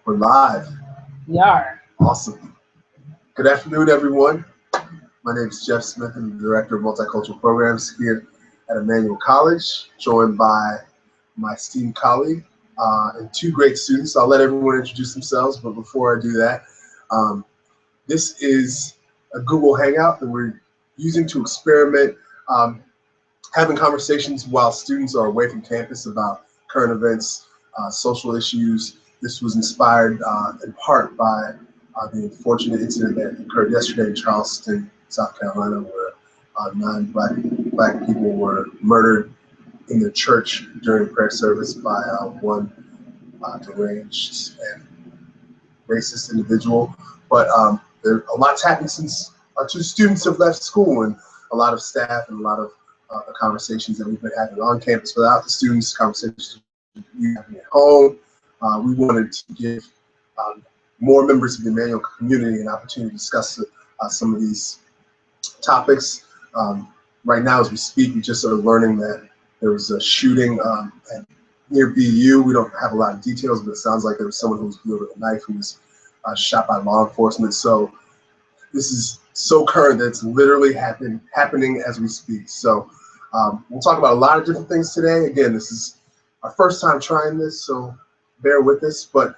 We're live. We are. Awesome. Good afternoon, everyone. My name is Jeff Smith. I'm the Director of Multicultural Programs here at Emmanuel College, joined by my esteemed colleague and two great students. I'll let everyone introduce themselves, but before I do that, this is a Google Hangout that we're using to experiment having conversations while students are away from campus about current events, social issues. This was inspired in part by the unfortunate incident that occurred yesterday in Charleston, South Carolina, where 9 black people were murdered in their church during prayer service by one deranged and racist individual. But a lot's happened since our two students have left school, and a lot of staff and a lot of the conversations that we've been having on campus without the students, conversations we having at home. We wanted to give more members of the Emmanuel community an opportunity to discuss some of these topics. Right now, as we speak, we just are learning that there was a shooting near BU. We don't have a lot of details, but it sounds like there was someone who was wielding a knife who was shot by law enforcement. So this is so current that it's literally happening as we speak. So we'll talk about a lot of different things today. Again, this is our first time trying this, so bear with us. But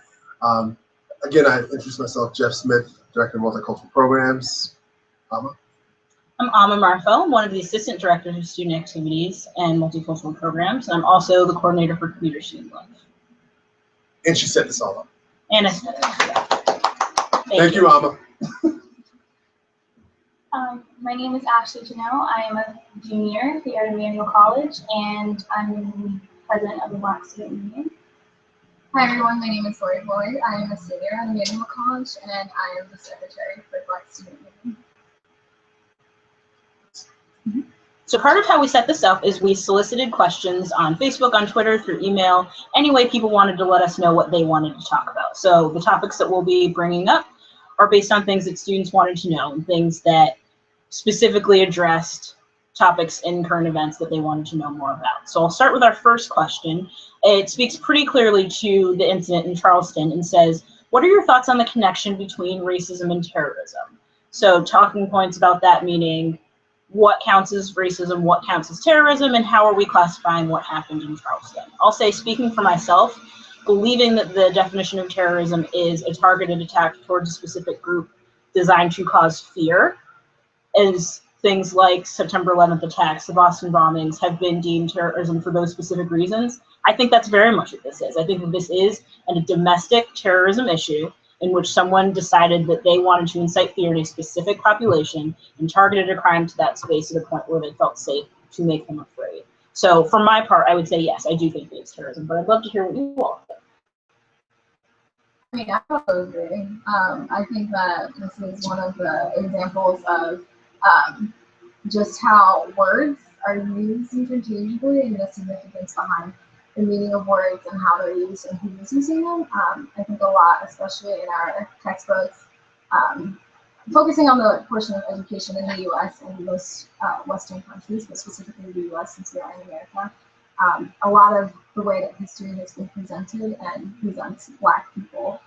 again, I introduce myself, Jeff Smith, Director of Multicultural Programs. I'm Amma Marfel. I'm one of the Assistant Directors of Student Activities and Multicultural Programs, and I'm also the Coordinator for Commuter Student Life. And she set this all up. And I said it. Yeah. Thank you, Amma. My name is Ashley Janelle. I am a junior here at Emmanuel College, and I'm president of the Black Student Union. Hi everyone, my name is Lori Boyd. I am a senior at Emmanuel College, and I am the secretary for Black Student Union. So part of how we set this up is we solicited questions on Facebook, on Twitter, through email, any way people wanted to let us know what they wanted to talk about. So the topics that we'll be bringing up are based on things that students wanted to know and things that specifically addressed topics in current events that they wanted to know more about. So I'll start with our first question. It speaks pretty clearly to the incident in Charleston and says, what are your thoughts on the connection between racism and terrorism? So talking points about that meaning what counts as racism, what counts as terrorism, and how are we classifying what happened in Charleston? I'll say, speaking for myself, believing that the definition of terrorism is a targeted attack towards a specific group designed to cause fear, as things like September 11th attacks, the Boston bombings have been deemed terrorism for those specific reasons. I think that's very much what this is. I think that this is a domestic terrorism issue in which someone decided that they wanted to incite fear in a specific population and targeted a crime to that space at a point where they felt safe to make them afraid. So for my part, I would say, yes, I do think it's terrorism, but I'd love to hear what you all think. I mean, I also agree. I think that this is one of the examples of just how words are used interchangeably and the significance behind the meaning of words and how they're used and who's using them. I think a lot, especially in our textbooks, focusing on the portion of education in the U.S. and most Western countries, but specifically the U.S. since we are in America, a lot of the way that history has been presented and presents Black people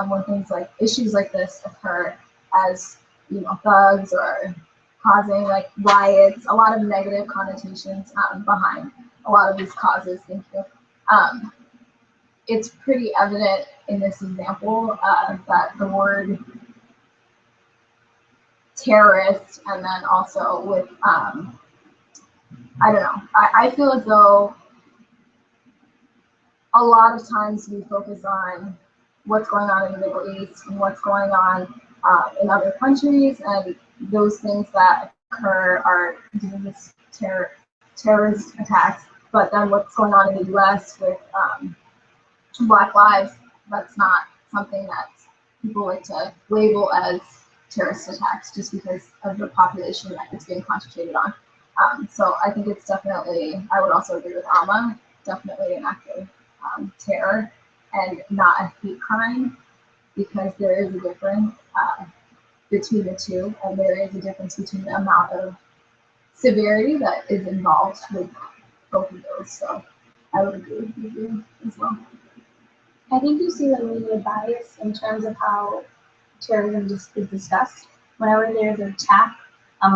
when things like issues like this occur as, you know, thugs or causing like riots, a lot of negative connotations behind a lot of these causes. Thank you. It's pretty evident in this example that the word terrorist, and then also with, I don't know, I feel as though a lot of times we focus on what's going on in the Middle East and what's going on in other countries, and those things that occur are deemed as terrorist attacks. But then what's going on in the U.S. with Black lives, that's not something that people like to label as terrorist attacks just because of the population that it's being concentrated on. So I think it's definitely, I would also agree with Alma, definitely an act of terror and not a hate crime, because there is a difference between the two, and there is a difference between the amount of severity that is involved with both of those. So I would agree with you as well. I think you see the media bias in terms of how terrorism is discussed. Whenever there's an attack,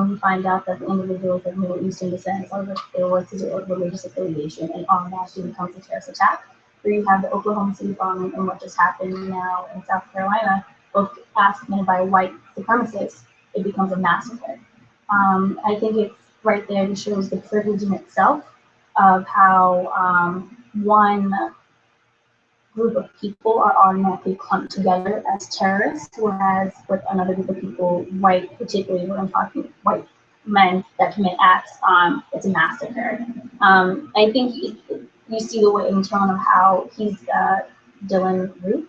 we find out that the individual is of Middle Eastern descent or that there was a religious affiliation, and automatically becomes a terrorist attack. Where you have the Oklahoma City bombing and what just happened now in South Carolina, both committed by white supremacists, it becomes a massacre. I think it's right there that shows the privilege in itself of how one group of people are automatically clumped together as terrorists, whereas with another group of people, white, particularly when I'm talking white men that commit acts, it's a massacre. I think you see the way in tone of how he's Dylan Roof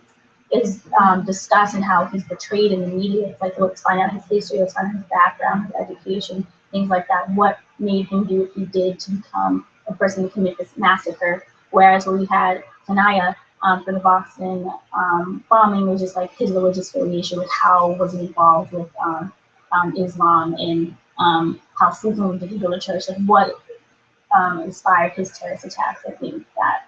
is discussed and how he's portrayed in the media. It's like, let's find out his history, let's find out his background, his education, things like that. What made him do what he did to become a person to commit this massacre? Whereas when we had Tanaya, for the Boston bombing, was just like his religious affiliation with how was he involved with Islam, and how frequently did he go to church, like what inspired his terrorist attacks. I think that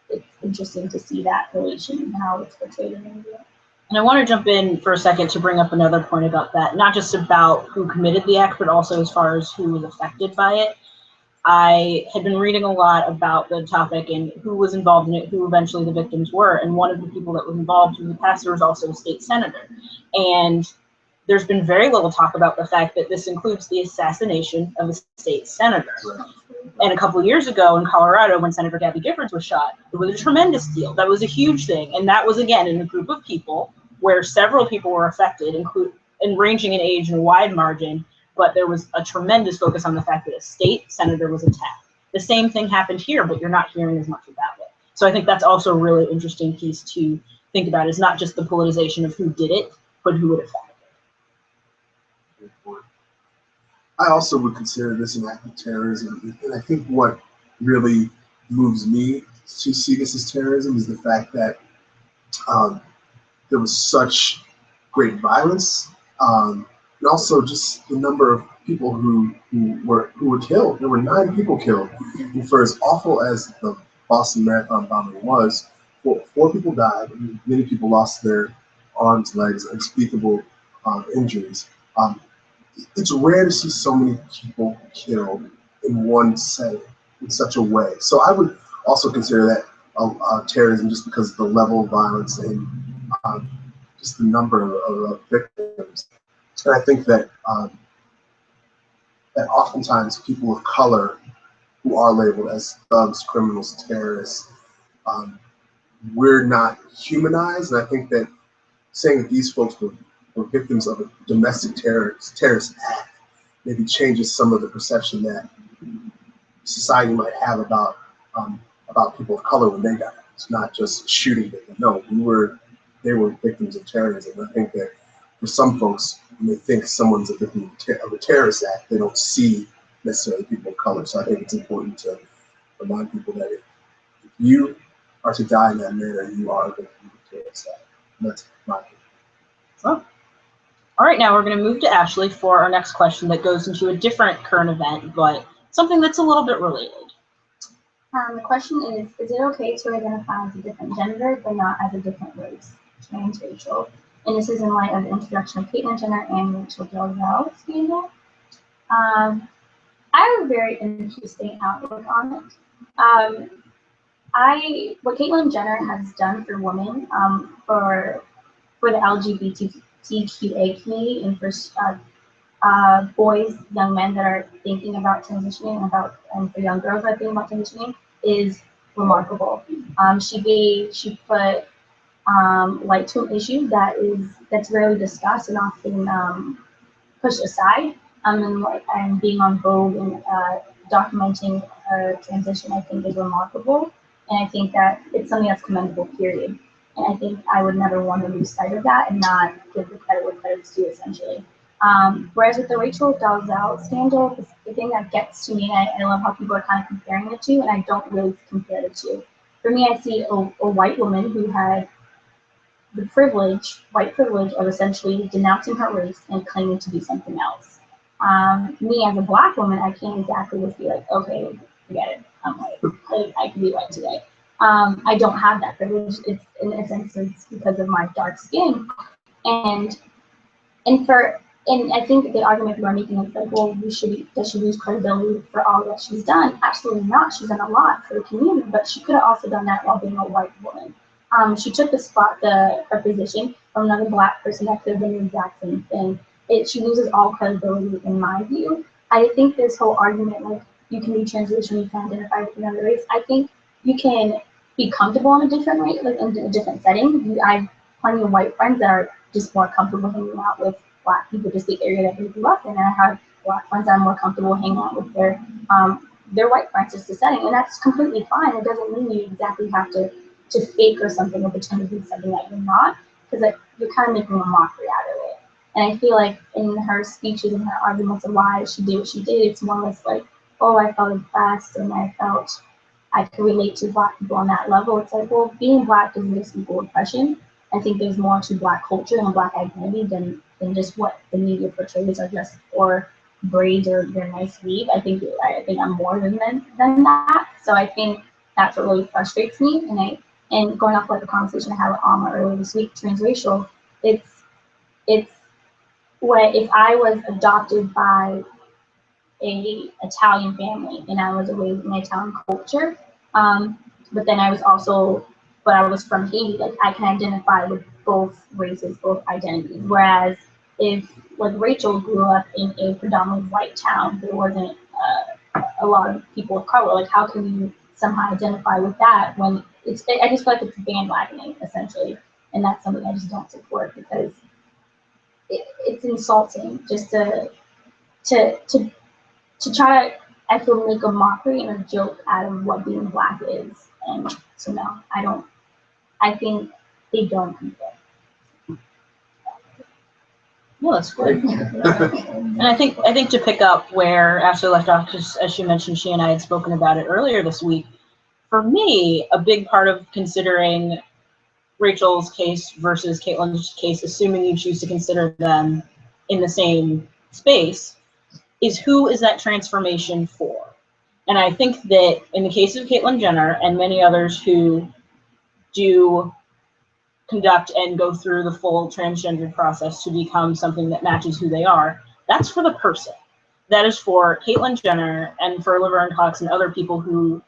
it's interesting to see that relation and how it's portrayed in the media. And I want to jump in for a second to bring up another point about that, not just about who committed the act, but also as far as who was affected by it. I had been reading a lot about the topic and who was involved in it, who eventually the victims were, and one of the people that was involved, who was a pastor, was also a state senator. And there's been very little talk about the fact that this includes the assassination of a state senator. And a couple of years ago in Colorado, when Senator Gabby Giffords was shot, it was a tremendous deal. That was a huge thing. And that was, again, in a group of people where several people were affected, and ranging in age and a wide margin, but there was a tremendous focus on the fact that a state senator was attacked. The same thing happened here, but you're not hearing as much about it. So I think that's also a really interesting piece to think about, is not just the politicization of who did it, but who it affected. I also would consider this an act of terrorism, and I think what really moves me to see this as terrorism is the fact that there was such great violence, and also just the number of people who were killed. There were 9 people killed, and for as awful as the Boston Marathon bombing was, 4 people died, and many people lost their arms, legs, unspeakable injuries. It's rare to see so many people killed in one setting in such a way. So I would also consider that terrorism, just because of the level of violence and just the number of victims. And I think that that oftentimes people of color who are labeled as thugs, criminals, terrorists, we're not humanized. And I think that saying that these folks were victims of a domestic terrorist act maybe changes some of the perception that society might have about people of color when they got it. It's not just shooting them. No, they were victims of terrorism. I think that for some folks, when they think someone's a victim of a terrorist act, they don't see necessarily people of color. So I think it's important to remind people that if you are to die in that manner, you are a victim of a terrorist act. And that's my opinion. So, all right, now we're going to move to Ashley for our next question that goes into a different current event, but something that's a little bit related. The question is it okay to identify as a different gender, but not as a different race, transracial? And this is in light of the introduction of Caitlyn Jenner and Rachel Dolezal scandal. I have a very interesting outlook on it. What Caitlyn Jenner has done for women, for the LGBTQA community, and for boys, young men that are thinking about transitioning, and for young girls that are thinking about transitioning, is remarkable. She put light to an issue that's rarely discussed and often pushed aside. And being on Vogue and documenting her transition, I think, is remarkable, and I think that it's something that's commendable. Period. And I think I would never want to lose sight of that and not give the credit where credit's due, essentially. Whereas with the Rachel Dolezal scandal, the thing that gets to me, and I love how people are kind of comparing the two, and I don't really compare the two. For me, I see a white woman who had the white privilege of essentially denouncing her race and claiming to be something else. Me as a Black woman, I can't exactly just be like, okay, forget it, I'm white. I can be white today. I don't have that privilege. It's in a sense it's because of my dark skin, and I think the argument we're making is like, well, does she lose credibility for all that she's done? Absolutely not. She's done a lot for the community, but she could have also done that while being a white woman. She took her position from another Black person that could have been the exact same thing. She loses all credibility in my view. I think this whole argument, like, you can be transracial, you can identify with another race. I think you can be comfortable in a different race, like in a different setting. I have plenty of white friends that are just more comfortable hanging out with Black people, just the area that they grew up in. And I have Black friends that are more comfortable hanging out with their white friends, just the setting, and that's completely fine. It doesn't mean you exactly have to fake or something or pretend to be something that you're not, because like you're kind of making a mockery out of it. And I feel like in her speeches and her arguments of why she did what she did, it's more or less like, oh, I felt oppressed and I felt I could relate to Black people on that level. It's like, well, being Black doesn't just equal oppression. I think there's more to Black culture and Black identity than just what the media portrays, or just or braids or their nice weave. I think I'm more than that. So I think that's what really frustrates me. And going off like the conversation I had with Alma earlier this week, transracial, it's what if I was adopted by a Italian family and I was raised in Italian culture, but then I was from Haiti. Like I can identify with both races, both identities. Whereas if like Rachel grew up in a predominantly white town, there wasn't a lot of people of color. Like how can you somehow identify with that when I just feel like it's bandwagoning essentially, and that's something I just don't support because it's insulting just to try to, I feel, make a mockery and a joke out of what being Black is. And so no, I think they don't compare. No, that's great. And I think to pick up where Ashley left off, because as she mentioned, she and I had spoken about it earlier this week. For me, a big part of considering Rachel's case versus Caitlin's case, assuming you choose to consider them in the same space, is who is that transformation for? And I think that in the case of Caitlyn Jenner and many others who do conduct and go through the full transgender process to become something that matches who they are, that's for the person. That is for Caitlyn Jenner and for Laverne Cox and other people who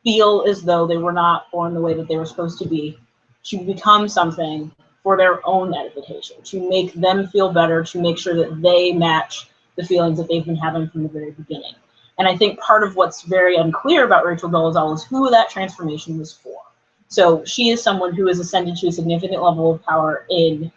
feel as though they were not born the way that they were supposed to be, to become something for their own edification, to make them feel better, to make sure that they match the feelings that they've been having from the very beginning. And I think part of what's very unclear about Rachel Dolezal is who that transformation was for. So she is someone who has ascended to a significant level of power in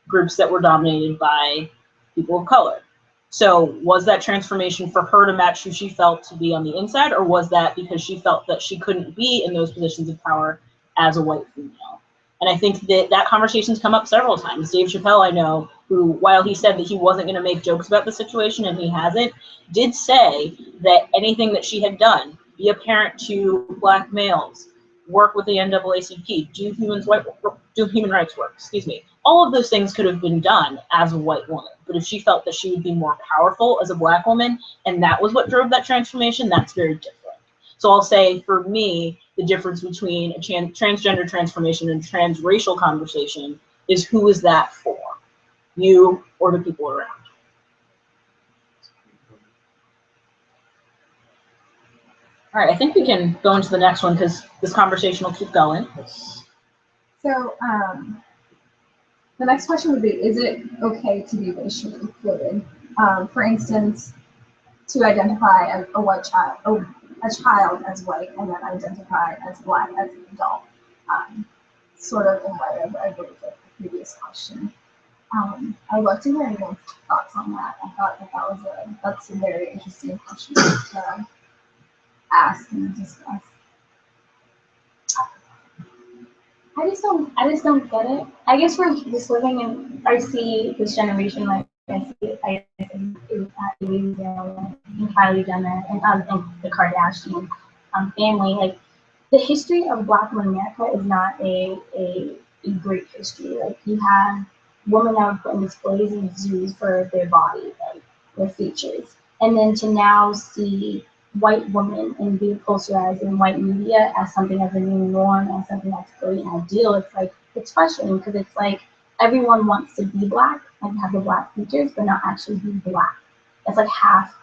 groups that were dominated by people of color. So was that transformation for her to match who she felt to be on the inside, or was that because she felt that she couldn't be in those positions of power as a white female? And I think that conversation's come up several times. Dave Chappelle, I know, who, while he said that he wasn't going to make jokes about the situation, and he hasn't, did say that anything that she had done, be a parent to Black males, work with the NAACP, do human rights work, all of those things could have been done as a white woman. But if she felt that she would be more powerful as a Black woman, and that was what drove that transformation, that's very different. So I'll say, for me, the difference between a transgender transformation and transracial conversation is who is that for? You or the people around? All right, I think we can go into the next one because this conversation will keep going. So the next question would be, is it okay to be racially fluid? For instance, to identify as a child as white and then identify as Black as an adult, sort of in light of, I believe, the previous question. I'd love to hear everyone's thoughts on that. I thought that's a very interesting question to ask and discuss. I just don't get it. I guess we're just living in, I see this generation, like I see Kylie Jenner and the Kardashian family. Like the history of Black women in America is not a great history. Like you have women that were put in displays in zoos for their body, like their features, and then to now see white woman and being posterized in white media as something as a new norm, as something that's great and ideal. It's like, it's frustrating because it's like everyone wants to be black, like have the black features, but not actually be black. It's like half,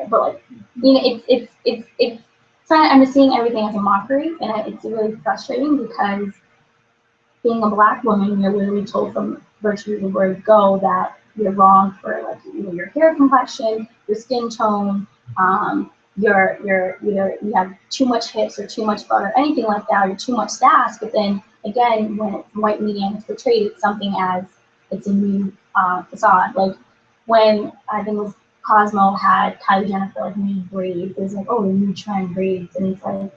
but like, you know, it's I'm just seeing everything as a mockery, and it's really frustrating because being a black woman, you're literally told from virtually the word go that you're wrong for like, you know, your hair complexion, your skin tone, you're either you have too much hips or too much butt or anything like that, or you're too much sass. But then again, when it's white media and it's portrayed, it's something as it's a new facade. Like when I think it was Cosmo had Kylie Jenner for like new braids, it was like, oh, the new trend braids, and it's like,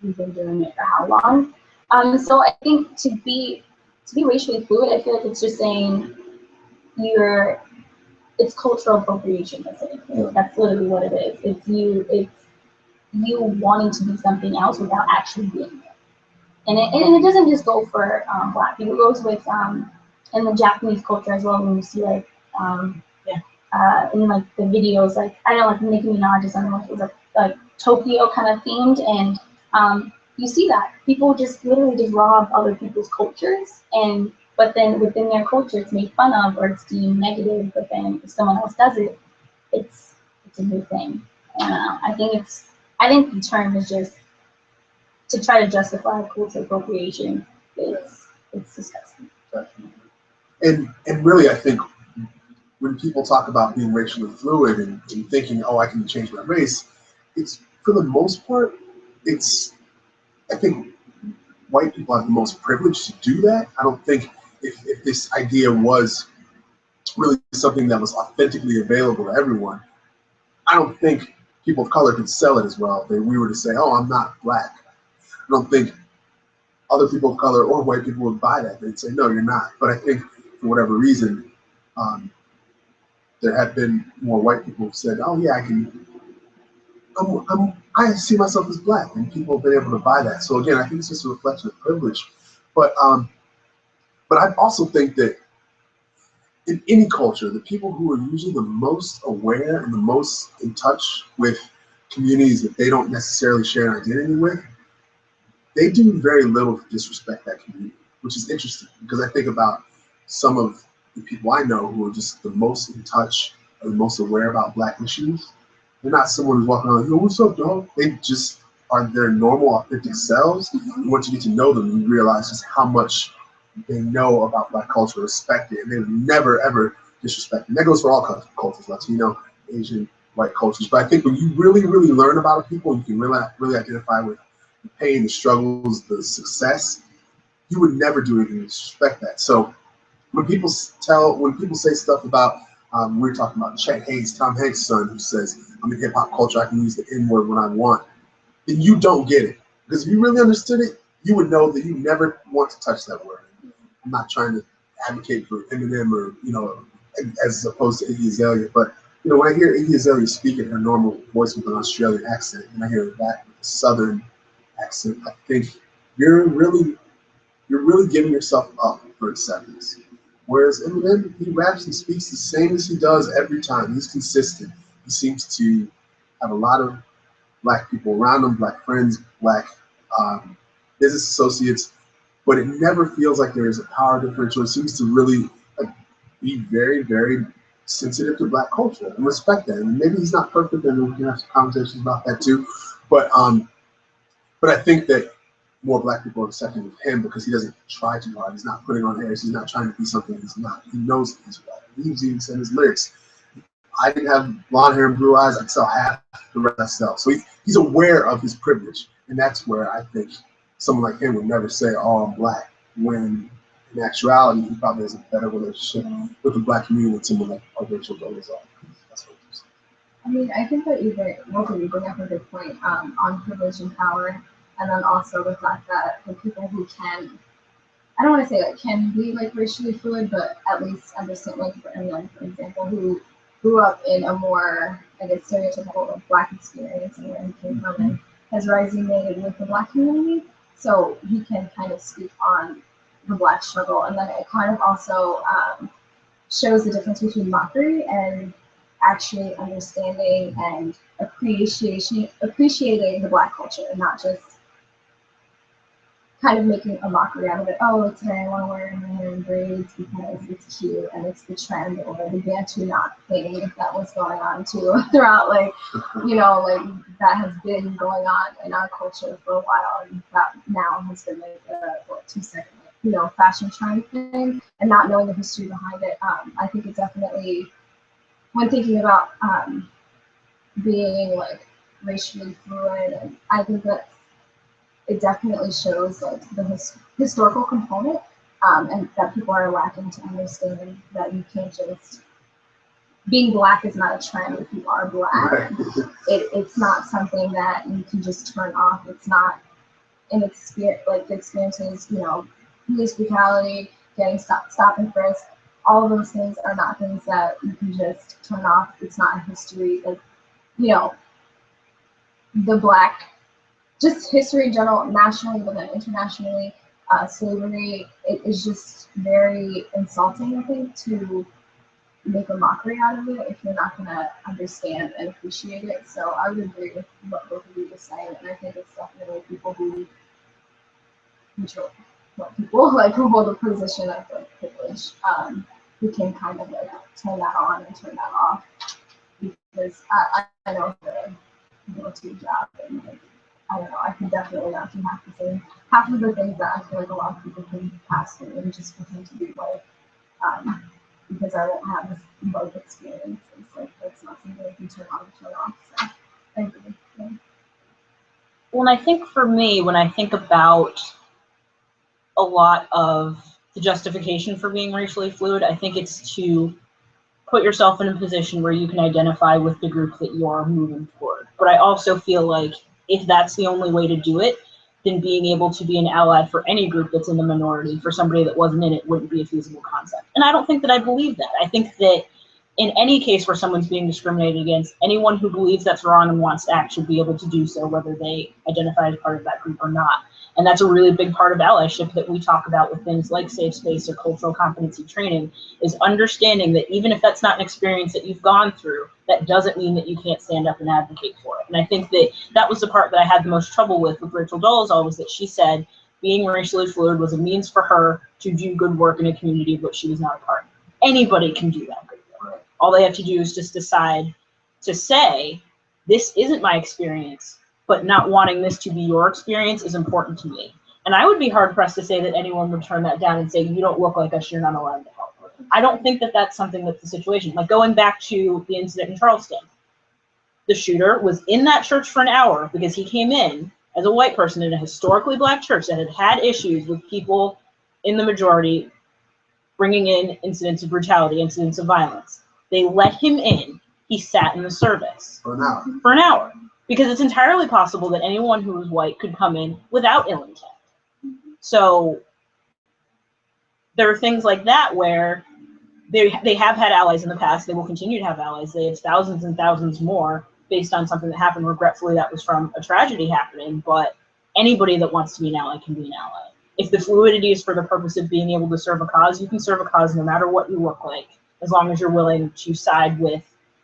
we've been doing it for how long? So I think to be racially fluid, I feel like it's just saying it's cultural appropriation. That's it. That's literally what it is. It's you wanting to be something else without actually being it. And it doesn't just go for black people. It goes with in the Japanese culture as well. When you see like in like the videos, like I know like Nicki Minaj or something, like it was like Tokyo kind of themed, and you see that people just literally just rob other people's cultures, but then within their culture it's made fun of or it's deemed negative. But then if someone else does it, it's a new thing. I think the term is just to try to justify cultural appropriation. It's disgusting. And really, I think when people talk about being racially fluid and thinking, oh, I can change my race, it's for the most part, I think white people have the most privilege to do that. I don't think if this idea was really something that was authentically available to everyone, I don't think people of color could sell it as well. If we were to say, oh, I'm not black, I don't think other people of color or white people would buy that. They'd say, no, you're not. But I think for whatever reason, there have been more white people who've said, oh yeah, I see myself as black, and people have been able to buy that. So again, I think it's just a reflection of privilege. But I also think that in any culture, the people who are usually the most aware and the most in touch with communities that they don't necessarily share an identity with, they do very little to disrespect that community, which is interesting because I think about some of the people I know who are just the most in touch or the most aware about black issues. They're not someone who's walking around, yo, what's up, dog? They just are their normal, authentic selves. And once you get to know them, you realize just how much they know about black culture, respect it, and they would never, ever disrespect it. And that goes for all cultures, Latino, Asian, white cultures. But I think when you really, really learn about a people, you can really identify with the pain, the struggles, the success, you would never do anything to disrespect that. So when people say stuff about, we were talking about Chet Hayes, Tom Hanks' son, who says, I'm in hip hop culture, I can use the N-word when I want, then you don't get it. Because if you really understood it, you would know that you never want to touch that word. I'm not trying to advocate for Eminem or, as opposed to Iggy Azalea, but when I hear Iggy Azalea speak in her normal voice with an Australian accent, and I hear that with a Southern accent, I think you're really giving yourself up for acceptance. Whereas Eminem, he raps and speaks the same as he does every time. He's consistent. He seems to have a lot of black people around him, black friends, black business associates, but it never feels like there is a power differential. It seems to really be very, very sensitive to black culture and respect that. And maybe he's not perfect, and we can have some conversations about that too. But I think that more black people are accepting of him because he doesn't try too hard. He's not putting on airs. He's not trying to be something he's not. He knows that he's black. He's even said his lyrics, I didn't have blonde hair and blue eyes, I'd sell half the rest I sell. So he's aware of his privilege. And that's where I think someone like him would never say, oh, I'm black, when in actuality, he probably has a better relationship with the black community than someone like Rachel Dolezal. That's what I'm saying. I mean, I think that both of you bring up a good point on privilege and power, and then also the fact that the people who can, I don't want to say like can be like racially fluid, but at least understand, like for anyone, for example, who grew up in a more, I guess, stereotypical like black experience and where he came from and has resonated with the black community, so he can kind of speak on the black struggle, and then it kind of also shows the difference between mockery and actually understanding and appreciating the Black culture, and not just kind of making a mockery out of it. Oh, today I want to wear my hair in braids because it's cute and it's the trend, or the Bantu knot thing that was going on too throughout, like, you know, like that has been going on in our culture for a while, and that now has been like a 2-second, you know, fashion trend thing, and not knowing the history behind it. I think it definitely, when thinking about being like racially fluid, and I think that it definitely shows like the historical component, and that people are lacking to understand that you can't just, being Black is not a trend if you are Black. Right. It's not something that you can just turn off. It's not an experience, like the experiences, you know, police brutality, getting stop and frisk, all of those things are not things that you can just turn off. It's not a history, like, you know, the Black, just history in general, nationally, but then internationally, slavery, it is just very insulting, I think, to make a mockery out of it if you're not going to understand and appreciate it. So I would agree with what both of you were saying, and I think it's definitely people who control, what people like who hold a position of like privilege, who can kind of like turn that on and turn that off, because I know the go-to job, and like, I don't know, I can definitely not do half of the things that I feel like a lot of people can pass through and just pretend to be white, because I don't have this both experience. It's like that's not something I can turn on and turn off. So I agree. Yeah. Well, and I think for me, when I think about a lot of the justification for being racially fluid, I think it's to put yourself in a position where you can identify with the group that you're moving toward. But I also feel like if that's the only way to do it, then being able to be an ally for any group that's in the minority for somebody that wasn't in it wouldn't be a feasible concept. And I don't think that I believe that. I think that in any case where someone's being discriminated against, anyone who believes that's wrong and wants to act should be able to do so, whether they identify as part of that group or not. And that's a really big part of allyship that we talk about with things like safe space or cultural competency training, is understanding that even if that's not an experience that you've gone through, that doesn't mean that you can't stand up and advocate for it. And I think that that was the part that I had the most trouble with Rachel Dolezal, was that she said being racially fluid was a means for her to do good work in a community of which she was not a part of. Anybody can do that good work. All they have to do is just decide to say, this isn't my experience, but not wanting this to be your experience is important to me. And I would be hard pressed to say that anyone would turn that down and say, you don't look like us, you're not allowed to help. I don't think that that's something that's the situation. Like going back to the incident in Charleston, the shooter was in that church for an hour because he came in as a white person in a historically Black church that had had issues with people in the majority bringing in incidents of brutality, incidents of violence. They let him in. He sat in the service For an hour. For an hour. Because it's entirely possible that anyone who was white could come in without ill intent. So there are things like that where they have had allies in the past. They will continue to have allies. They have thousands and thousands more based on something that happened. Regretfully, that was from a tragedy happening, but anybody that wants to be an ally can be an ally. If the fluidity is for the purpose of being able to serve a cause, you can serve a cause no matter what you look like, as long as you're willing to side with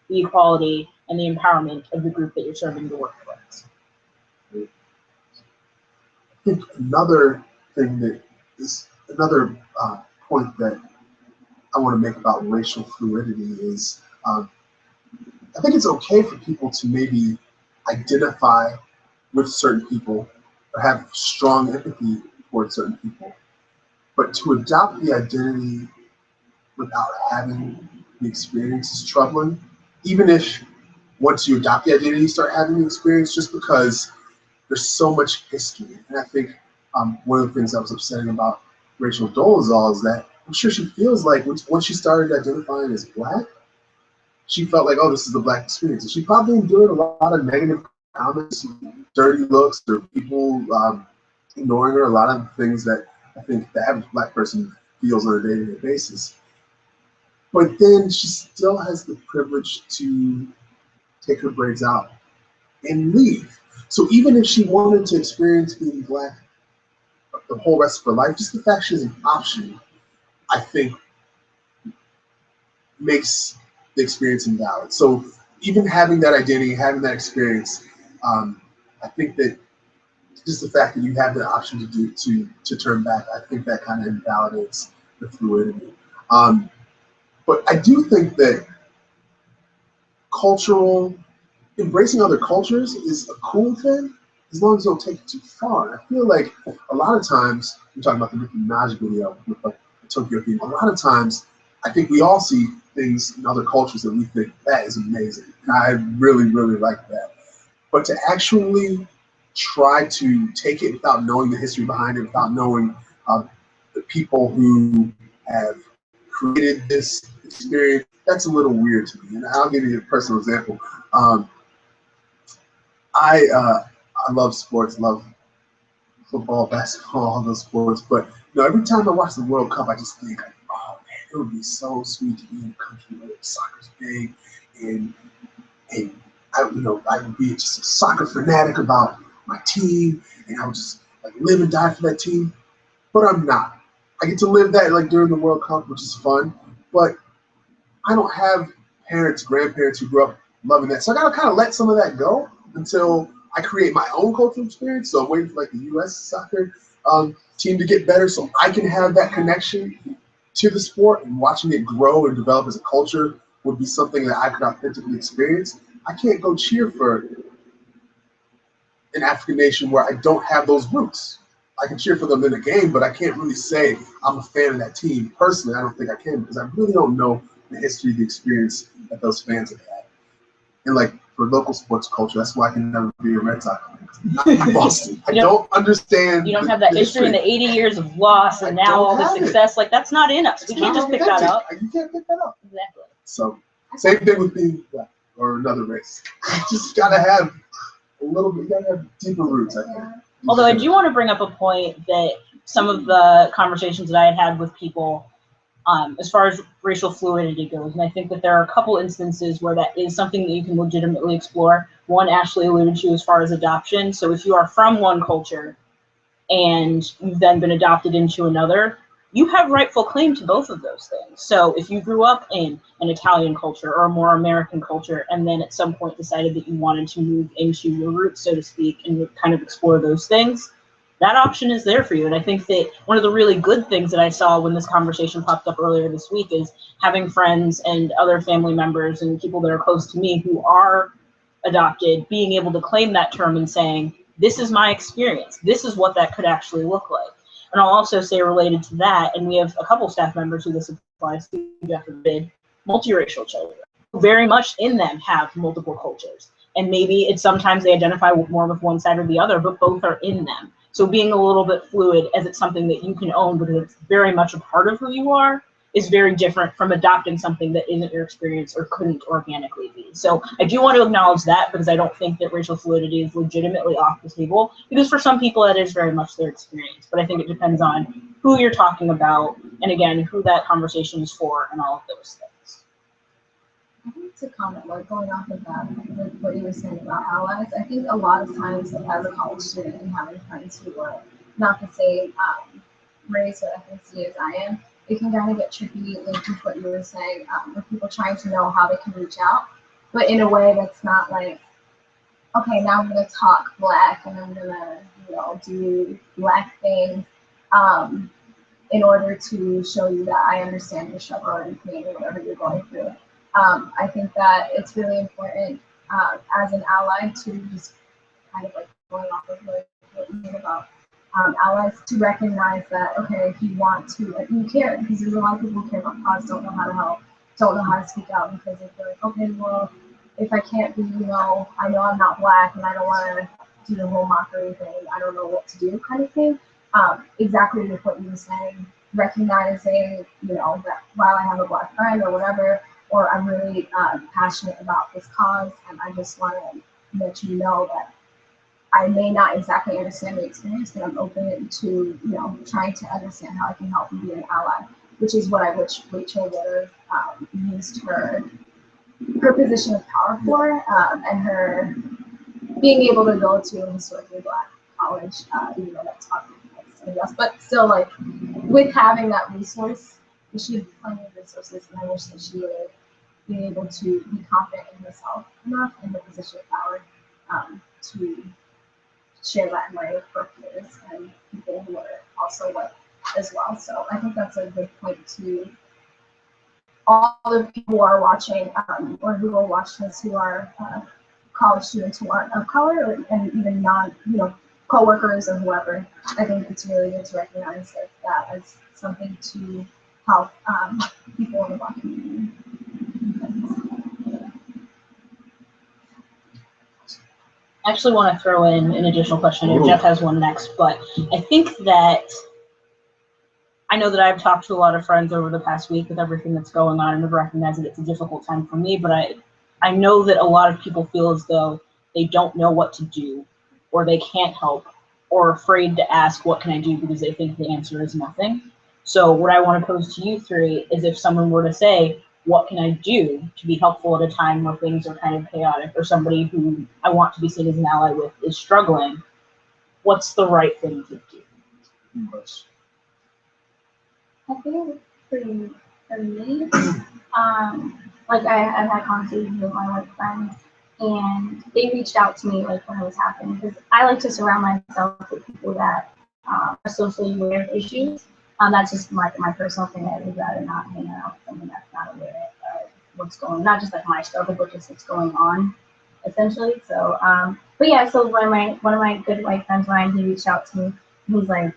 the equality and the empowerment of the group that you're serving to work with. I think another thing that is another point that I want to make about racial fluidity is I think it's okay for people to maybe identify with certain people or have strong empathy towards certain people, but to adopt the identity without having the experience is troubling. Even if once you adopt the identity, you start having the experience, just because there's so much history. And I think one of the things that was upsetting about Rachel Dolezal is that I'm sure she feels like once she started identifying as Black, she felt like, oh, this is the Black experience. And she probably endured a lot of negative comments, dirty looks, or people ignoring her, a lot of things that I think the average Black person feels on a day-to-day basis. But then she still has the privilege to take her braids out and leave. So even if she wanted to experience being Black the whole rest of her life, just the fact she has an option, I think, makes the experience invalid. So even having that identity, having that experience, I think that just the fact that you have the option to turn back, I think that kind of invalidates the fluidity. But I do think that embracing other cultures is a cool thing, as long as you don't take it too far. I feel like a lot of times, we're talking about the Nicki Minaj video with like the Tokyo theme, a lot of times I think we all see things in other cultures that we think that is amazing. And I really, really like that. But to actually try to take it without knowing the history behind it, without knowing the people who have created this experience, that's a little weird to me. And I'll give you a personal example. I love sports, love football, basketball, all those sports. But every time I watch the World Cup, I just think, oh man, it would be so sweet to be in a country where soccer's big, and I would be just a soccer fanatic about my team, and I would just like live and die for that team. But I'm not. I get to live that like during the World Cup, which is fun. But I don't have parents, grandparents who grew up loving that. So I gotta kind of let some of that go until I create my own cultural experience. So I'm waiting for like the U.S. soccer team to get better so I can have that connection to the sport, and watching it grow and develop as a culture would be something that I could authentically experience. I can't go cheer for an African nation where I don't have those roots. I can cheer for them in a game, but I can't really say I'm a fan of that team. Personally, I don't think I can, because I really don't know the history, the experience that those fans have had. And like for local sports culture, that's why I can never be a Red Sox fan. Not in Boston. I don't understand. You don't have that history and the 80 years of loss and now all the success. Like, that's not in us. We can't just pick that up. You can't pick that up. Exactly. So same thing with being black or another race. You just gotta have a little bit. You gotta have deeper roots, I think. Although I do want to bring up a point that some of the conversations that I had with people, as far as racial fluidity goes, and I think that there are a couple instances where that is something that you can legitimately explore. One Ashley alluded to as far as adoption. So if you are from one culture and you've then been adopted into another, you have rightful claim to both of those things. So if you grew up in an Italian culture or a more American culture, and then at some point decided that you wanted to move into your roots, so to speak, and kind of explore those things, that option is there for you. And I think that one of the really good things that I saw when this conversation popped up earlier this week is having friends and other family members and people that are close to me who are adopted, being able to claim that term and saying, this is my experience. This is what that could actually look like. And I'll also say, related to that, and we have a couple staff members who this applies to, multiracial children, who very much in them have multiple cultures. And maybe it's sometimes they identify more with one side or the other, but both are in them. So being a little bit fluid as it's something that you can own because it's very much a part of who you are is very different from adopting something that isn't your experience or couldn't organically be. So I do want to acknowledge that, because I don't think that racial fluidity is legitimately off the table, because for some people that is very much their experience. But I think it depends on who you're talking about, and again, who that conversation is for, and all of those things. I think to comment, like going off of that, like what you were saying about allies, I think a lot of times, like as a college student and having friends who are not the same race or ethnicity as I am, it can kind of get tricky, linked with what you were saying, with people trying to know how they can reach out, but in a way that's not like, okay, now I'm going to talk Black and I'm going to, do Black things in order to show you that I understand your struggle or your pain or whatever you're going through. I think that it's really important as an ally to just kind of like going off of what you mean about allies, to recognize that, okay, if you want to, you care, because there's a lot of people who care about cause, don't know how to help, don't know how to speak out, because they feel like, okay, well, if I can't be, I know I'm not Black and I don't want to do the whole mockery thing, I don't know what to do kind of thing. Exactly with what you were saying, recognizing, that while I have a Black friend or whatever, or I'm really passionate about this cause, and I just want to let you know that I may not exactly understand the experience, but I'm open to, trying to understand how I can help and be an ally, which is what I wish Rachel would have used her position of power for, and her being able to go to a historically Black college, even though that's not something else, but still, like, with having that resource, she had plenty of resources, and I wish that she would being able to be confident in yourself enough in the position of power to share that memory for peers and people who are also white as well. So I think that's a good point to all the people who are watching or who will watch this who are college students who aren't of color and even non, coworkers or whoever. I think it's really good to recognize that as something to help people in the Black community. I actually want to throw in an additional question, and Jeff has one next, but I think that I know that I've talked to a lot of friends over the past week with everything that's going on, and I've recognized that it's a difficult time for me, but I know that a lot of people feel as though they don't know what to do, or they can't help, or afraid to ask, what can I do, because they think the answer is nothing. So what I want to pose to you three is, if someone were to say, what can I do to be helpful at a time where things are kind of chaotic, or somebody who I want to be seen as an ally with is struggling, what's the right thing to do? I think for me, like I've had conversations with my white friends, and they reached out to me like when it was happening, because I like to surround myself with people that are socially aware of issues. That's just my personal thing. I would rather not hang out with someone that's not aware of what's going on, not just like my struggle, but just what's going on, essentially. So, but yeah, so one of my good white friends, Ryan, he reached out to me. He's like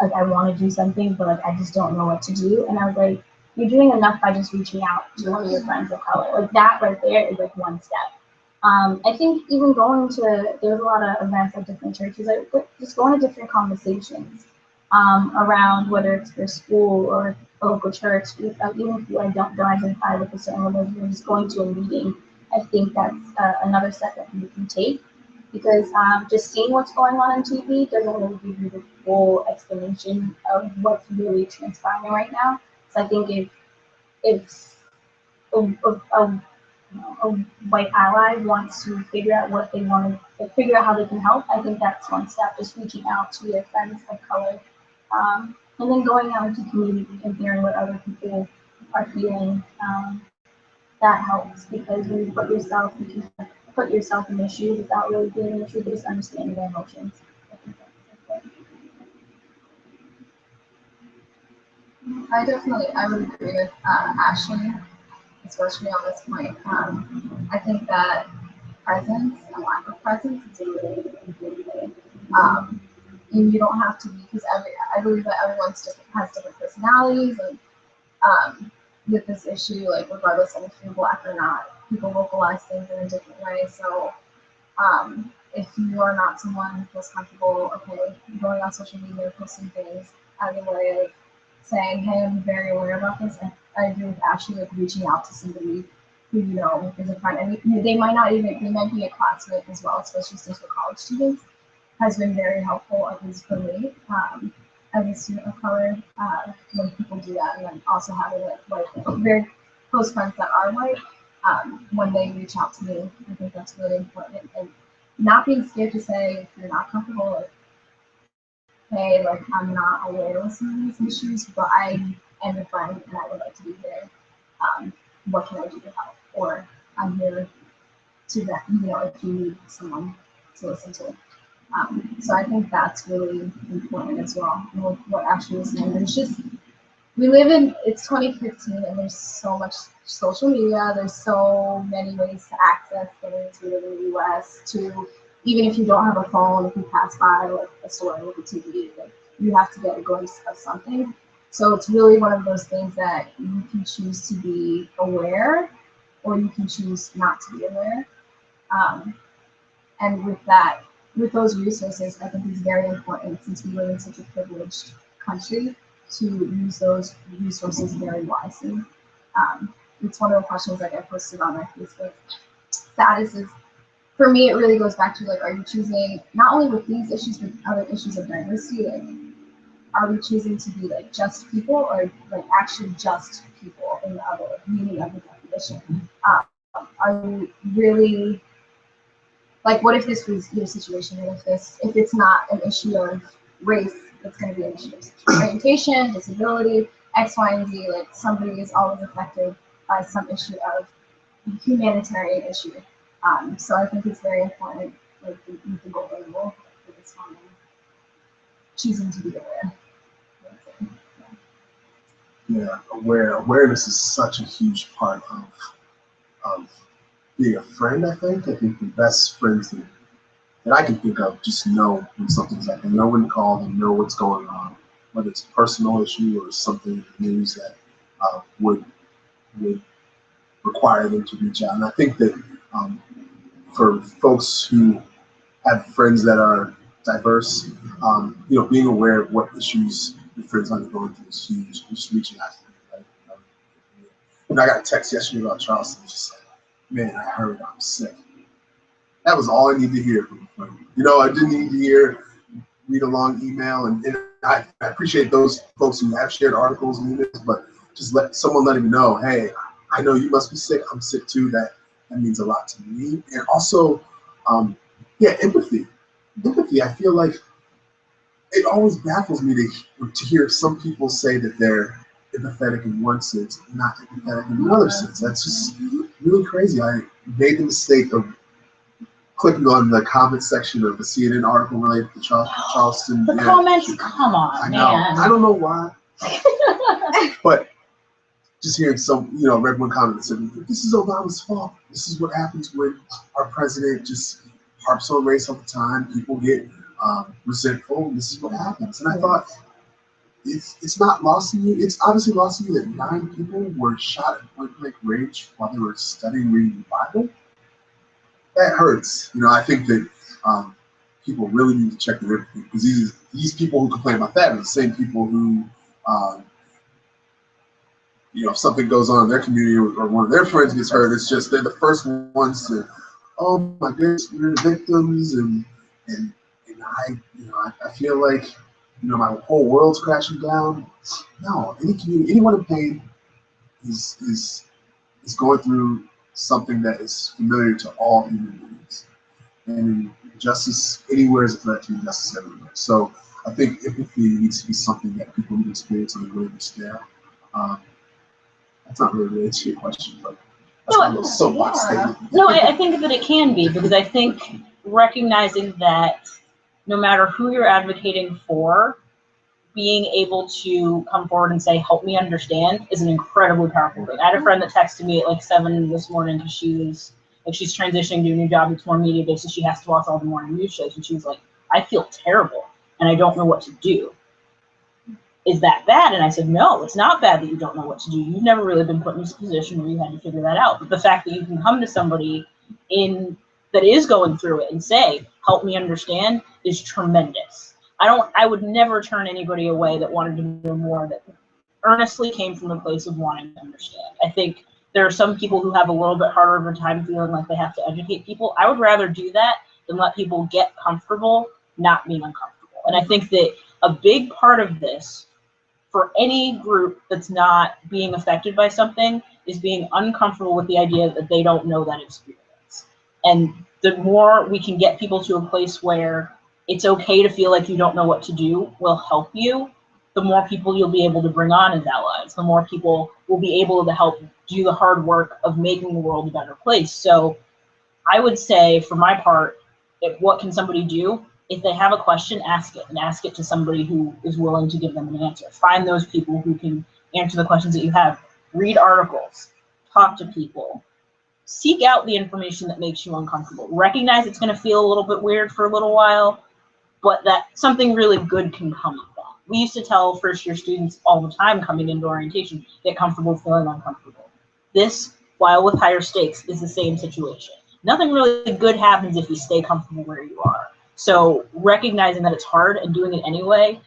I want to do something, but like I just don't know what to do. And I was like, you're doing enough by just reaching out to one of your friends of color. Like that right there is like one step. I think even going to, there's a lot of events at different churches, like just going to different conversations around whether it's for school or a local church, even if you don't identify with a certain religion, just going to a meeting. I think that's another step that you can take, because just seeing what's going on TV doesn't really give you the full explanation of what's really transpiring right now. So I think if a white ally wants to figure out what they want to figure out how they can help, I think that's one step, just reaching out to your friends of color, and then going out into community and hearing what other people are feeling. That helps, because when you can put yourself in issues without really being in issue, but just understanding their emotions. I would agree with Ashley, especially on this point. I think that presence and lack of presence is a really big thing. And you don't have to be, because I believe that everyone's has different personalities, and with this issue, like regardless of if you're Black or not, people vocalize things in a different way. So if you are not someone who feels comfortable, okay, going on social media, posting things as a way of saying, hey, I'm very aware about this, and I agree with Ashley, like reaching out to somebody who you know is a friend, and they might be a classmate as well, especially since we're college students, has been very helpful, at least for me, as a student of color, when people do that, and then also having like very close friends that are white, when they reach out to me. I think that's really important, and not being scared to say if you're not comfortable, like, hey, like I'm not aware of some of these issues, but I am a friend and I would like to be here. What can I do to help? Or I'm here to that, if you need someone to listen to. So I think that's really important as well. And what Ashley was saying, there's just, it's 2015 and there's so much social media, there's so many ways to access things. We live in the US, to even if you don't have a phone, if you pass by like a store with a TV, like you have to get a glimpse of something. So it's really one of those things that you can choose to be aware, or you can choose not to be aware. And with those resources, I think it's very important, since we live in such a privileged country, to use those resources very wisely. It's one of the questions that I posted on my Facebook status is, for me, it really goes back to like, are you choosing, not only with these issues, but other issues of diversity, like, are we choosing to be like just people, or like actually just people in the other meaning of the definition? Are you really, like, what if this was your situation, and if it's not an issue of race, it's going to be an issue of orientation, disability, X, Y, and Z, like somebody is always affected by some issue of humanitarian issue. So I think it's very important, like with the goal level for this one, choosing to be aware. Yeah, awareness is such a huge part of being a friend. I think the best friends that I can think of just know when something's like, they know when to call, they know what's going on, whether it's a personal issue or something in the news that would require them to reach out. And I think that for folks who have friends that are diverse, being aware of what issues your friends are going through is huge. Just reaching out to them, right? And I got a text yesterday about Charleston. Just like, man, I heard I'm sick. That was all I needed to hear from a friend. I didn't need to read a long email, and I appreciate those folks who have shared articles and emails, but just let him know, hey, I know you must be sick. I'm sick too. That means a lot to me. And also, empathy. Empathy. I feel like it always baffles me to hear some people say that they're empathetic in one sense, not empathetic in another sense. That's just really crazy. I made the mistake of clicking on the comment section of the CNN article related to Charleston. The comments, come on, I know. man. I don't know why, but just hearing read one comment that said, "This is Obama's fault. This is what happens when our president just harps on race all the time. People get resentful. This is what happens." And I thought, it's not lost on you. It's obviously lost on you that 9 people were shot at point-blank range while they were studying reading the Bible. That hurts. I think that people really need to check their empathy, because these people who complain about that are the same people who, if something goes on in their community or one of their friends gets hurt, it's just they're the first ones to, oh my goodness, we're the victims, and I feel like my whole world's crashing down. No, any community, anyone in pain is going through something that is familiar to all human beings. And justice anywhere is a threat to injustice everywhere. So I think empathy needs to be something that people need to experience on a greater scale. That's not really related to your question, but that's my little soapbox statement. No, I think that it can be, because I think recognizing that no matter who you're advocating for, being able to come forward and say, help me understand, is an incredibly powerful thing. I had a friend that texted me at like 7 this morning because she's transitioning to a new job. It's more media based, so she has to watch all the morning news shows. And she was like, I feel terrible and I don't know what to do. Is that bad? And I said, no, it's not bad that you don't know what to do. You've never really been put in this position where you had to figure that out. But the fact that you can come to somebody that is going through it and say, help me understand, is tremendous. I would never turn anybody away that wanted to know more, that earnestly came from a place of wanting to understand. I think there are some people who have a little bit harder of a time feeling like they have to educate people. I would rather do that than let people get comfortable not being uncomfortable. And I think that a big part of this, for any group that's not being affected by something, is being uncomfortable with the idea that they don't know that experience. And the more we can get people to a place where it's okay to feel like you don't know what to do will help you, the more people you'll be able to bring on as allies, the more people will be able to help do the hard work of making the world a better place. So I would say, for my part, what can somebody do? If they have a question, ask it, and ask it to somebody who is willing to give them an answer. Find those people who can answer the questions that you have. Read articles, talk to people, seek out the information that makes you uncomfortable. Recognize it's going to feel a little bit weird for a little while, but that something really good can come of that. We used to tell first-year students all the time coming into orientation, get comfortable feeling uncomfortable. This, while with higher stakes, is the same situation. Nothing really good happens if you stay comfortable where you are. So recognizing that it's hard and doing it anyway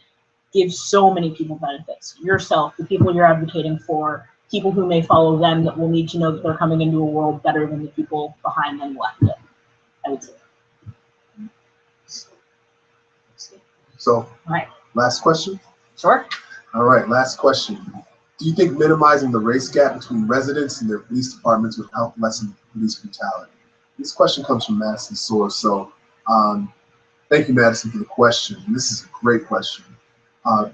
gives so many people benefits. Yourself, the people you're advocating for, people who may follow them that will need to know that they're coming into a world better than the people behind them left it, I would say. So, all right. Last question? Sure. All right, last question. Do you think minimizing the race gap between residents and their police departments would help lessen police brutality? This question comes from Madison Source. So thank you, Madison, for the question. This is a great question. And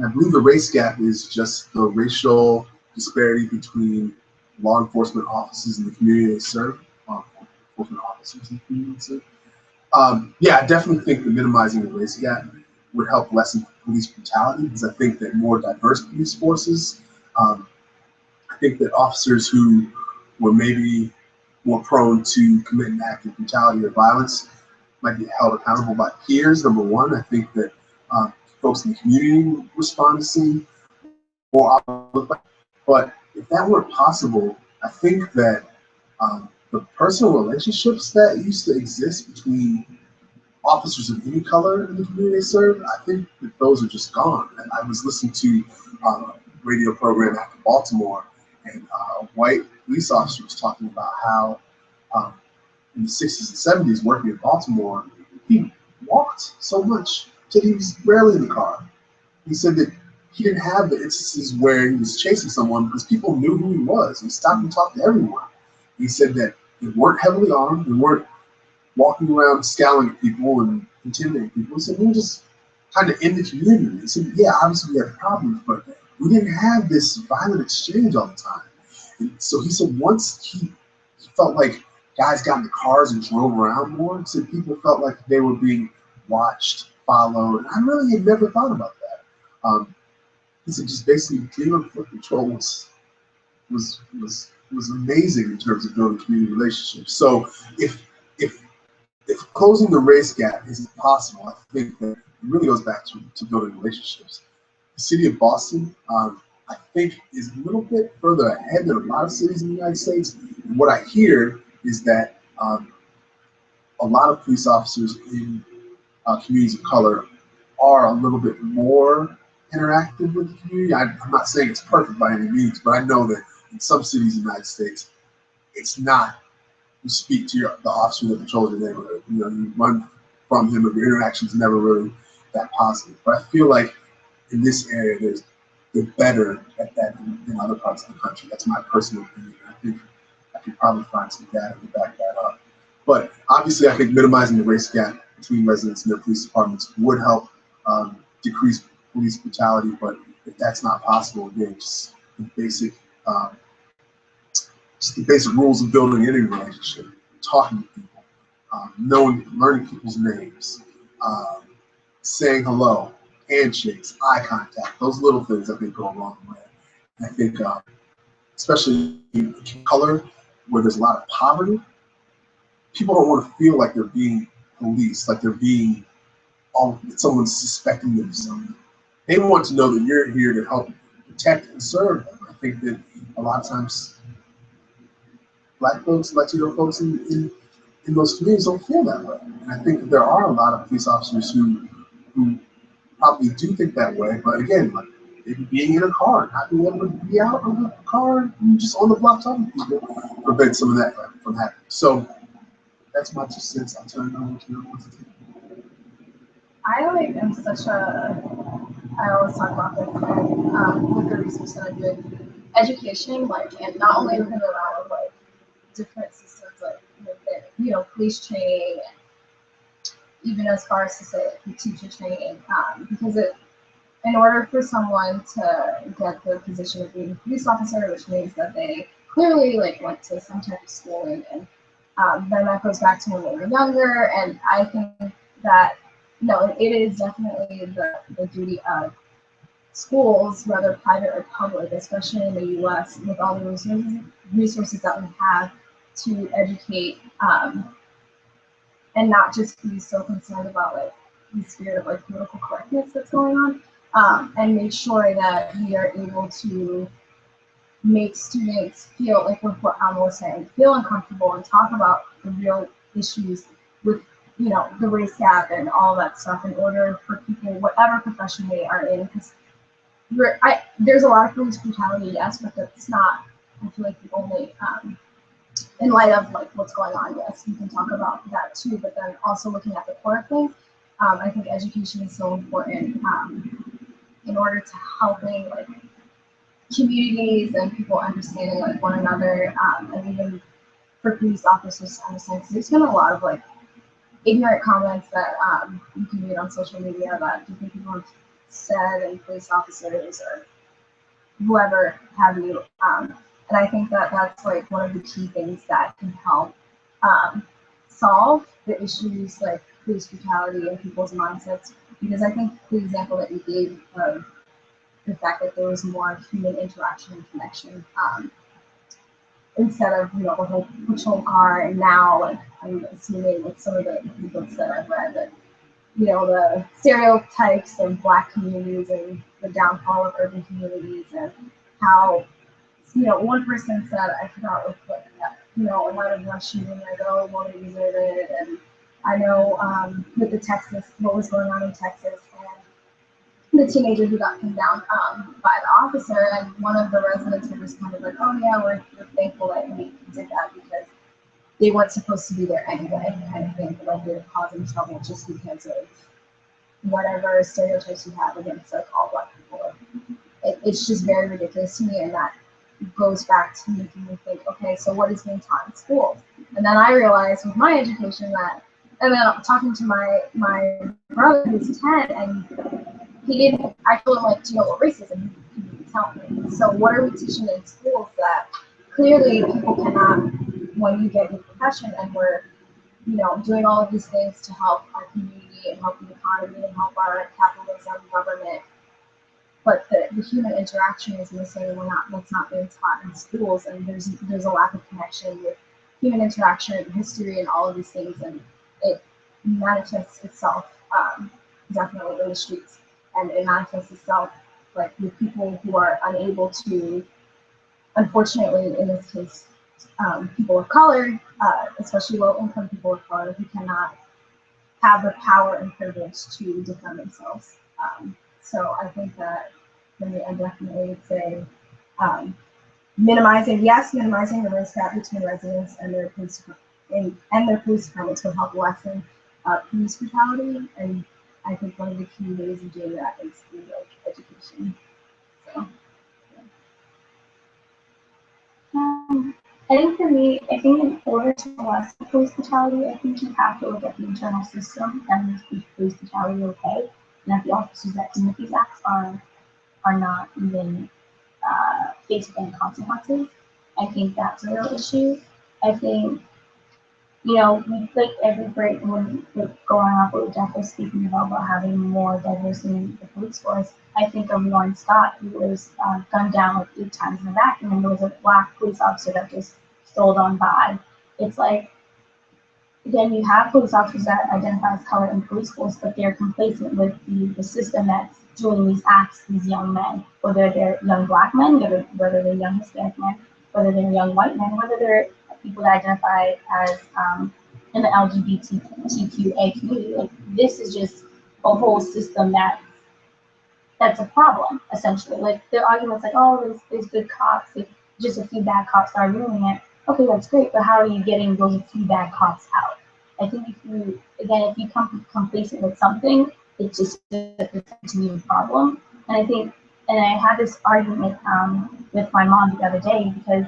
I believe the race gap is just the racial disparity between law enforcement officers in the community they serve, law enforcement officers in the community they serve. Yeah, I definitely think that minimizing the race gap would help lessen police brutality, because I think that more diverse police forces, I think that officers who were maybe more prone to commit an act of brutality or violence might be held accountable by peers, number one. I think that folks in the community respond to seeing more. But if that weren't possible, I think that the personal relationships that used to exist between officers of any color in the community they serve, I think that those are just gone. And I was listening to a radio program out in Baltimore, and a white police officer was talking about how in the 60s and 70s, working in Baltimore, he walked so much that he was rarely in the car. He said that he didn't have the instances where he was chasing someone because people knew who he was. He stopped and talked to everyone. He said that they weren't heavily armed, they weren't walking around scowling at people and intimidating people. He said we were just kind of in the community. He said, yeah, obviously we had problems, but we didn't have this violent exchange all the time. And so he said once he felt like guys got in the cars and drove around more, he said people felt like they were being watched, followed. And I really had never thought about that. He said just basically being on foot patrol was amazing in terms of building community relationships. So if closing the race gap isn't possible, I think that it really goes back to building relationships. The city of Boston, I think, is a little bit further ahead than a lot of cities in the United States. And what I hear is that a lot of police officers in communities of color are a little bit more interactive with the community. I'm not saying it's perfect by any means, but I know that in some cities in the United States, it's not. You speak to the officer that patrols your neighborhood. You know, you run from him, but your interaction's never really that positive. But I feel like in this area, they're better at that than other parts of the country. That's my personal opinion. I think I could probably find some data to back that up. But obviously, I think minimizing the race gap between residents and their police departments would help decrease police brutality. But if that's not possible, again, just the basic rules of building any relationship, talking to people, learning people's names, saying hello, handshakes, eye contact, those little things I think go a long way. And I think, especially in color, where there's a lot of poverty, people don't want to feel like they're being policed, like they're being, someone's suspecting them of something. They want to know that you're here to help protect and serve them. I think that a lot of times Black folks, Latino folks in those communities don't feel that way. And I think that there are a lot of police officers who probably do think that way. But again, like maybe being in a car, not being able to be out of the car and just on the block talking to people, prevent some of that from happening. So that's my 2 cents. I'll turn it over to you. I am I always talk about this with the research that I'm doing, education, like, and not only within the realm of like different systems, like within, police training, and even as far as to say like, teacher training, because in order for someone to get the position of being a police officer, which means that they clearly like went to some type of schooling, and then that goes back to when they were younger, and I think that it is definitely the duty of schools, whether private or public, especially in the U.S., with all the resources that we have to educate, and not just be so concerned about like the spirit of like political correctness that's going on, and make sure that we are able to make students feel like what Alma was saying, feel uncomfortable and talk about the real issues with the race gap and all that stuff in order for people, whatever profession they are in, because there's a lot of police brutality, yes, but that's not, I feel like, the only, in light of like what's going on, yes, we can talk about that too, but then also looking at the core things, I think education is so important in order to helping like communities and people understanding like one another, and even for police officers to understand, because there's been a lot of like ignorant comments that you can read on social media that different people have said, and police officers or whoever have you, And I think that that's like one of the key things that can help solve the issues like police brutality and people's mindsets. Because I think the example that you gave of the fact that there was more human interaction and connection instead of the whole patrol car, and now like I'm assuming with some of the books that I've read that the stereotypes of Black communities and the downfall of urban communities, and how one person said, I forgot what a lot of rush shooting, like, oh, woman deserted. And I know with the Texas, what was going on in Texas, and the teenager who got pinned down by the officer, and one of the residents were just kind of like, oh yeah, we're thankful that we did that because they weren't supposed to be there anyway, kind of thing, but like they were causing trouble just because of whatever stereotypes you have against like all Black people. It's just very ridiculous to me, and that goes back to making me think, okay, so what is being taught in schools? And then I realized with my education that, and then I'm talking to my brother who's 10, and I told him, like, do you know what racism? He didn't tell me. So what are we teaching in schools that clearly people cannot, when you get your profession and we're, doing all of these things to help our community and help the economy and help our capitalism government, but the human interaction is missing, and that's not being taught in schools, and there's a lack of connection with human interaction and history and all of these things, and it manifests itself definitely in the streets, and it manifests itself like with people who are unable to, unfortunately in this case, people of color, especially low-income people of color, who cannot have the power and privilege to defend themselves. So I think that for me, I definitely would say minimizing the risk gap between residents and their police departments will help lessen police brutality. And I think one of the key ways of doing that is through like education. So. I think for me, in order to lessen police brutality, I think you have to look at the internal system and is police brutality okay, and that the officers that commit these acts are not even faced with any consequences. I think that's a real issue. I think, we like every break when we're going off what Jeff was speaking about having more diversity in the police force. I think of Warren Scott, who was gunned down like 8 times in the back, and then there was a Black police officer that just strolled on by. It's like, again, you have police officers that identify as color in police force, but they're complacent with the system that's doing these acts, these young men, whether they're young Black men, whether they're young Hispanic men, whether they're young white men, whether they're people that identify as in the LGBTQA community. Like, this is just a whole system that's a problem, essentially. Like, their arguments like, oh, there's good cops, if just a few bad cops are ruining it. Okay, that's great, but how are you getting those few bad cops out? I think if you come complacent with something, it just continues a problem. And I had this argument with my mom the other day because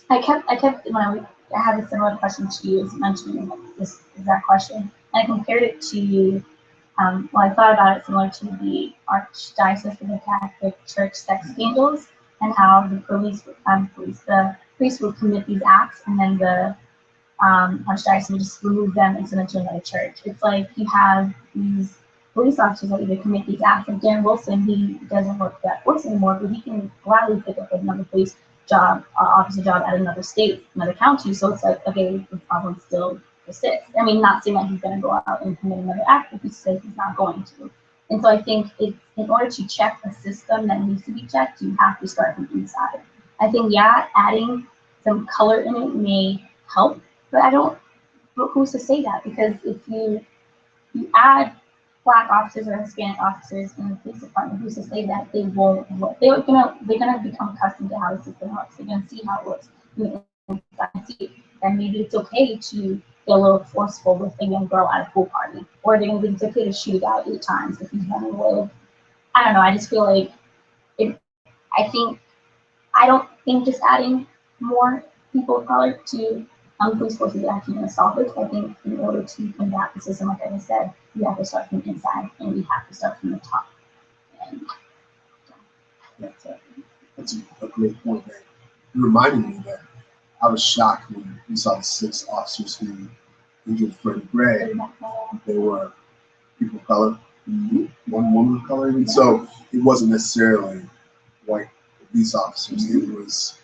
I kept when I had a similar question to you, as mentioning this exact question, and I compared it to I thought about it similar to the Archdiocese of the Catholic Church sex scandals, and how the the priests would commit these acts, and then the Archdiocese would just remove them and send them to another church. It's like you have these police officers that either commit these acts, and Dan Wilson, he doesn't work for that force anymore, but he can gladly pick up another police job, officer job at another state, another county. So it's like, okay, the problem still persists. I mean, not saying that he's going to go out and commit another act, but he says he's not going to. And so I think in order to check a system that needs to be checked, you have to start from inside. I think, yeah, adding some color in it may help, but who's to say that? Because if you add Black officers or Hispanic officers in the police department, who's to say that they won't work? They're gonna become accustomed to how the system works. They're gonna see how it works. And maybe it's okay to get a little forceful with a young girl at a pool party, or they're gonna think it's okay to shoot a guy 8 times if he's running away. I don't know. I just feel like I don't think just adding more people of color to police force is actually going to solve it. I think in order to combat the system, like I just said, we have to start from inside, and we have to start from the top. And that's a great point. you reminded me that I was shocked when we saw the 6 officers who injured Freddie Gray. They were people of color, one woman of color, and so it wasn't necessarily white police officers. It was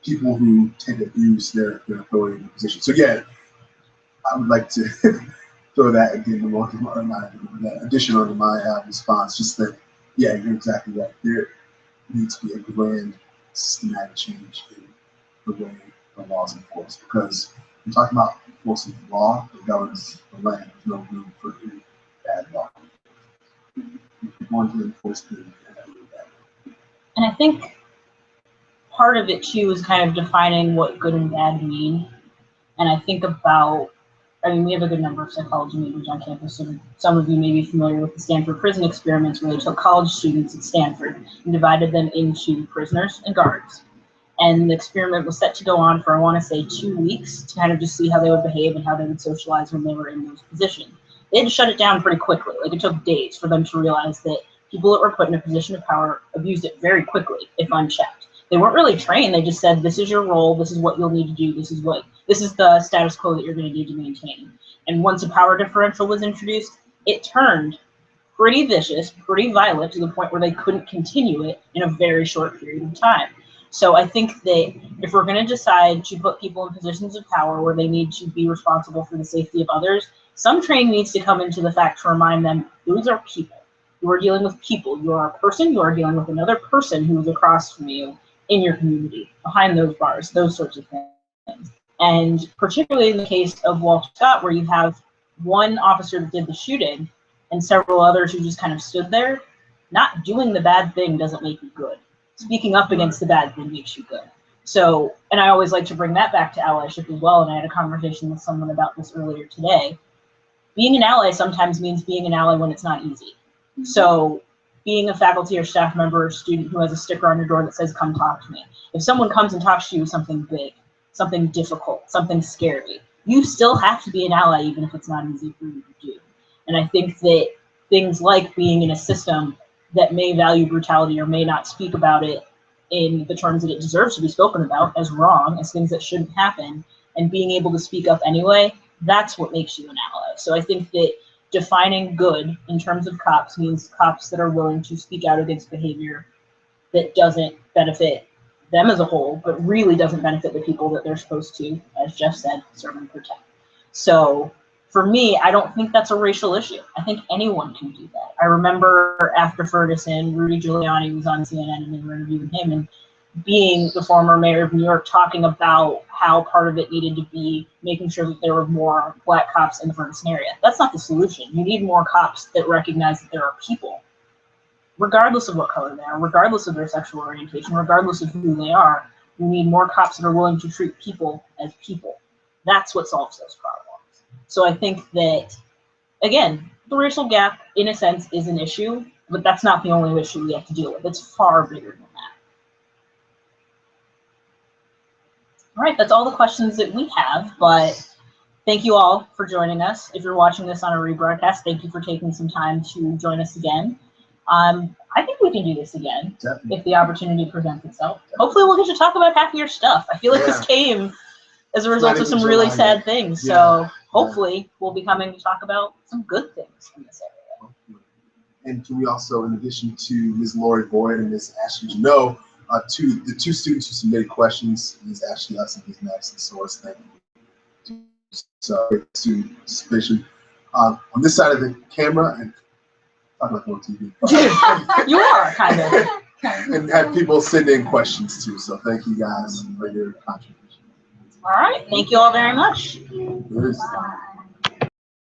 people who tend to abuse their authority and position. So yeah, I would like to throw that again, that addition onto my response. Just that, yeah, you're exactly right. There needs to be a grand systematic change in the way the law is enforced, because we're talking about enforcing the law that governs the land. There's no room for any bad law. If you want to enforce good, and I think part of it too is kind of defining what good and bad mean. And I think about, I mean, we have a good number of psychology majors on campus, and some of you may be familiar with the Stanford prison experiments, where they took college students at Stanford and divided them into prisoners and guards. And the experiment was set to go on for, I want to say, 2 weeks to kind of just see how they would behave and how they would socialize when they were in those positions. They had to shut it down pretty quickly. Like, it took days for them to realize that people that were put in a position of power abused it very quickly, if unchecked. They weren't really trained. They just said, this is your role, this is what you'll need to do, this is the status quo that you're going to need to maintain. And once a power differential was introduced, it turned pretty vicious, pretty violent, to the point where they couldn't continue it in a very short period of time. So I think that if we're going to decide to put people in positions of power where they need to be responsible for the safety of others, some training needs to come into the fact to remind them, those are people. You are dealing with people. You are a person. You are dealing with another person who is across from you in your community, behind those bars, those sorts of things. And particularly in the case of Walter Scott, where you have one officer that did the shooting and several others who just kind of stood there, not doing the bad thing doesn't make you good. Speaking up against the bad thing makes you good. So, and I always like to bring that back to allyship as well, and I had a conversation with someone about this earlier today. Being an ally sometimes means being an ally when it's not easy. So, being a faculty or staff member or student who has a sticker on your door that says, come talk to me. If someone comes and talks to you something big, something difficult, something scary, you still have to be an ally even if it's not easy for you to do. And I think that things like being in a system that may value brutality or may not speak about it in the terms that it deserves to be spoken about as wrong, as things that shouldn't happen, and being able to speak up anyway, that's what makes you an ally. So I think that defining good in terms of cops means cops that are willing to speak out against behavior that doesn't benefit them as a whole, but really doesn't benefit the people that they're supposed to, as Jeff said, serve and protect. So for me, I don't think that's a racial issue. I think anyone can do that. I remember after Ferguson, Rudy Giuliani was on CNN and they were interviewing him, and being the former mayor of New York, talking about how part of it needed to be making sure that there were more Black cops in the Ferguson area. That's not the solution. You need more cops that recognize that there are people, regardless of what color they are, regardless of their sexual orientation, regardless of who they are. You need more cops that are willing to treat people as people. That's what solves those problems. So I think that, again, the racial gap, in a sense, is an issue, but that's not the only issue we have to deal with. It's far bigger than that. All right, that's all the questions that we have, but thank you all for joining us. If you're watching this on a rebroadcast, thank you for taking some time to join us again. I think we can do this again. Definitely. If the opportunity presents itself. Definitely. Hopefully we'll get to talk about half of your stuff. I feel like this came as a result of some really sad things. So hopefully we'll be coming to talk about some good things in this area. And can we also, in addition to Ms. Lori Boyd and Ms. Ashley Janot, the two students who submitted questions, Ms. Ashley Hudson and Ms. Madison Source, thank you. So, student participation. On this side of the camera, and talk like on TV. You are, kind of. And have people send in questions too. So thank you guys for your contribution. All right. Thank you all very much. Bye.